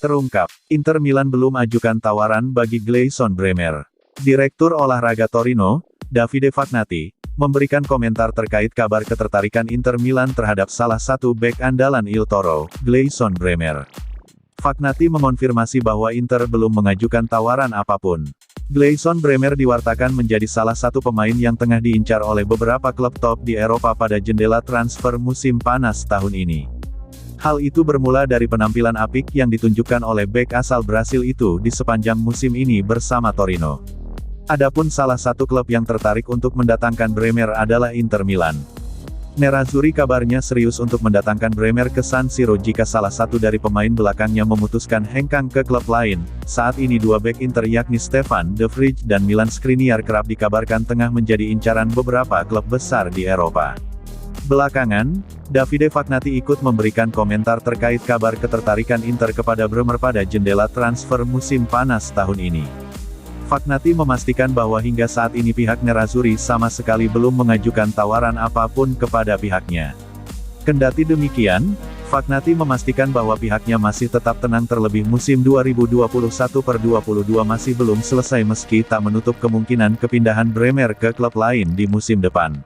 Terungkap, Inter Milan belum ajukan tawaran bagi Gleison Bremer. Direktur olahraga Torino, Davide Fagnati, memberikan komentar terkait kabar ketertarikan Inter Milan terhadap salah satu bek andalan Il Toro, Gleison Bremer. Fagnati mengonfirmasi bahwa Inter belum mengajukan tawaran apapun. Gleison Bremer diwartakan menjadi salah satu pemain yang tengah diincar oleh beberapa klub top di Eropa pada jendela transfer musim panas tahun ini. Hal itu bermula dari penampilan apik yang ditunjukkan oleh bek asal Brasil itu di sepanjang musim ini bersama Torino. Adapun salah satu klub yang tertarik untuk mendatangkan Bremer adalah Inter Milan. Nerazzurri kabarnya serius untuk mendatangkan Bremer ke San Siro jika salah satu dari pemain belakangnya memutuskan hengkang ke klub lain. Saat ini dua bek Inter yakni Stefan de Vrij dan Milan Skriniar kerap dikabarkan tengah menjadi incaran beberapa klub besar di Eropa. Belakangan, Davide Fagnati ikut memberikan komentar terkait kabar ketertarikan Inter kepada Bremer pada jendela transfer musim panas tahun ini. Fagnati memastikan bahwa hingga saat ini pihak Nerazzurri sama sekali belum mengajukan tawaran apapun kepada pihaknya. Kendati demikian, Fagnati memastikan bahwa pihaknya masih tetap tenang terlebih musim 2021-22 masih belum selesai meski tak menutup kemungkinan kepindahan Bremer ke klub lain di musim depan.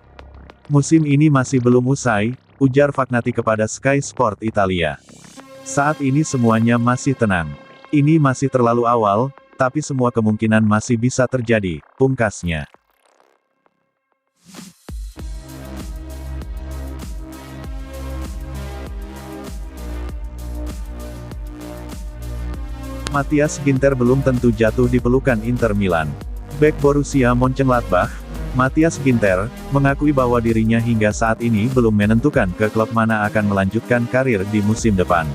Musim ini masih belum usai, ujar Fagnati kepada Sky Sport Italia. Saat ini semuanya masih tenang. Ini masih terlalu awal, tapi semua kemungkinan masih bisa terjadi, pungkasnya. Matthias Ginter belum tentu jatuh di pelukan Inter Milan. Bek Borussia Mönchengladbach, Matthias Ginter, mengakui bahwa dirinya hingga saat ini belum menentukan ke klub mana akan melanjutkan karir di musim depan.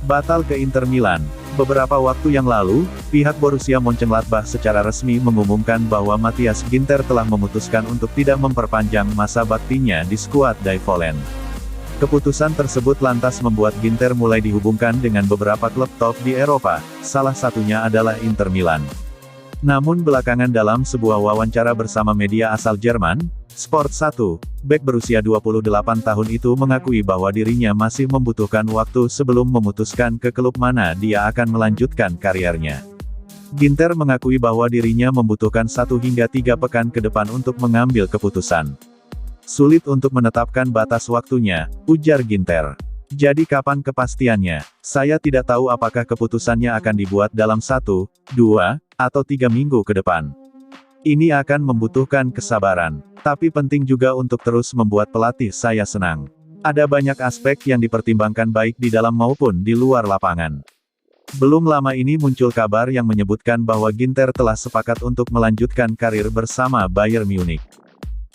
Batal ke Inter Milan. Beberapa waktu yang lalu, pihak Borussia Mönchengladbach secara resmi mengumumkan bahwa Matthias Ginter telah memutuskan untuk tidak memperpanjang masa baktinya di skuad Die Vollen. Keputusan tersebut lantas membuat Ginter mulai dihubungkan dengan beberapa klub top di Eropa, salah satunya adalah Inter Milan. Namun belakangan dalam sebuah wawancara bersama media asal Jerman, Sport 1, bek berusia 28 tahun itu mengakui bahwa dirinya masih membutuhkan waktu sebelum memutuskan ke klub mana dia akan melanjutkan karirnya. Ginter mengakui bahwa dirinya membutuhkan 1 hingga 3 pekan ke depan untuk mengambil keputusan. Sulit untuk menetapkan batas waktunya, ujar Ginter. Jadi kapan kepastiannya? Saya tidak tahu apakah keputusannya akan dibuat dalam 1, 2, atau 3 minggu ke depan. Ini akan membutuhkan kesabaran. Tapi penting juga untuk terus membuat pelatih saya senang. Ada banyak aspek yang dipertimbangkan baik di dalam maupun di luar lapangan. Belum lama ini muncul kabar yang menyebutkan bahwa Ginter telah sepakat untuk melanjutkan karir bersama Bayern Munich.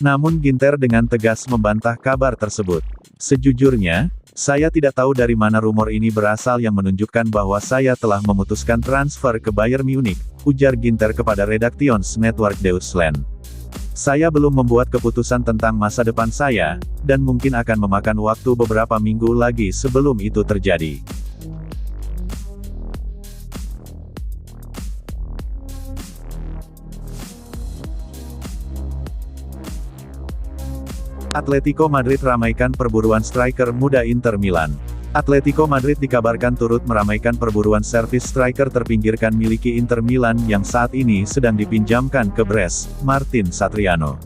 Namun Ginter dengan tegas membantah kabar tersebut. Sejujurnya, saya tidak tahu dari mana rumor ini berasal yang menunjukkan bahwa saya telah memutuskan transfer ke Bayern Munich, ujar Ginter kepada Redaktions Network Deutschland. Saya belum membuat keputusan tentang masa depan saya, dan mungkin akan memakan waktu beberapa minggu lagi sebelum itu terjadi. Atletico Madrid ramaikan perburuan striker muda Inter Milan. Atletico Madrid dikabarkan turut meramaikan perburuan servis striker terpinggirkan miliki Inter Milan yang saat ini sedang dipinjamkan ke Brest, Martin Satriano.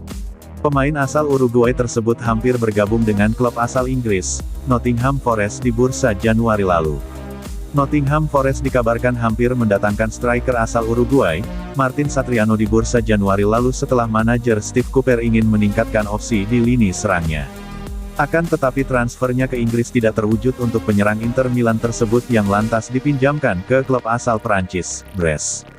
Pemain asal Uruguay tersebut hampir bergabung dengan klub asal Inggris, Nottingham Forest di bursa Januari lalu. Nottingham Forest dikabarkan hampir mendatangkan striker asal Uruguay, Martin Satriano di bursa Januari lalu setelah manajer Steve Cooper ingin meningkatkan opsi di lini serangnya. Akan tetapi transfernya ke Inggris tidak terwujud untuk penyerang Inter Milan tersebut yang lantas dipinjamkan ke klub asal Prancis, Brest.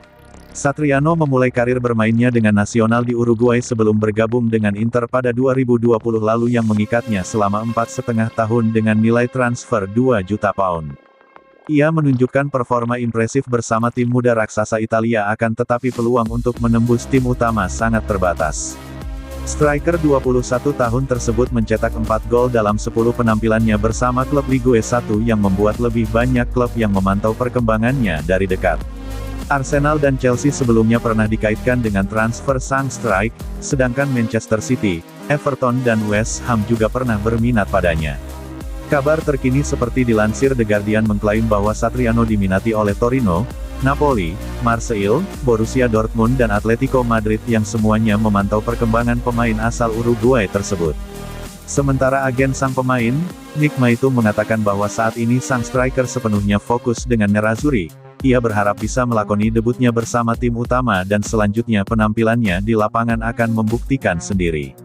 Satriano memulai karir bermainnya dengan nasional di Uruguay sebelum bergabung dengan Inter pada 2020 lalu yang mengikatnya selama 4,5 tahun dengan nilai transfer 2 juta pound. Ia menunjukkan performa impresif bersama tim muda raksasa Italia akan tetapi peluang untuk menembus tim utama sangat terbatas. Striker 21 tahun tersebut mencetak 4 gol dalam 10 penampilannya bersama klub Ligue 1 yang membuat lebih banyak klub yang memantau perkembangannya dari dekat. Arsenal dan Chelsea sebelumnya pernah dikaitkan dengan transfer sang striker, sedangkan Manchester City, Everton dan West Ham juga pernah berminat padanya. Kabar terkini seperti dilansir The Guardian mengklaim bahwa Satriano diminati oleh Torino, Napoli, Marseille, Borussia Dortmund dan Atletico Madrid yang semuanya memantau perkembangan pemain asal Uruguay tersebut. Sementara agen sang pemain, Nick Maito mengatakan bahwa saat ini sang striker sepenuhnya fokus dengan Nerazzurri. Ia berharap bisa melakoni debutnya bersama tim utama dan selanjutnya penampilannya di lapangan akan membuktikan sendiri.